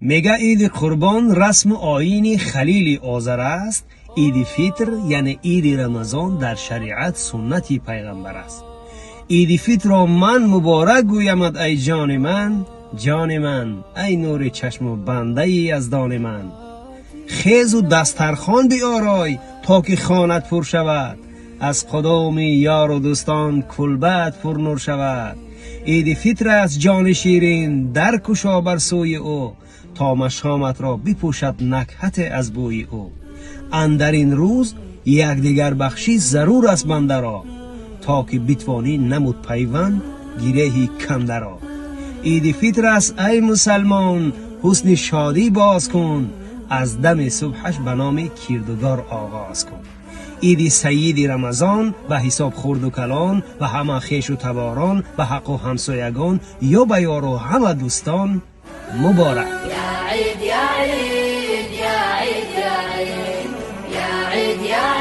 میگه عید قربان رسم و آیین خلیل آذر است. عید فطر یعنی عید رمضان در شریعت سنتی پیغمبر است. عید فطر را من مبارک گویمت ای جان من، جان من ای نور چشم و بنده ای از دان من. خیز و دسترخوان بیارای تا که خانت پر شود، از قدام یار و دوستان کلبت پر نور شود. عید فطر است جان شیرین، در کشا بر سوی او، تا مشامت را بپوشد نکهت از بوی او. اندر این روز یکدیگر بخشی ضرور است بنده را، تا که بتوانی نمود پیوند گیرهی کنده را. عید فطر است ای مسلمان، حسن شادی باز کن، از دم صبحش به نام کردگار آغاز کن. عید سید رمضان به حساب خورد و کلان و همه خیش و تباران، به حق و همسایگان یا به یار و همه دوستان مبارک. یا عید یا عید یا عید یا عید یا عید یا عید.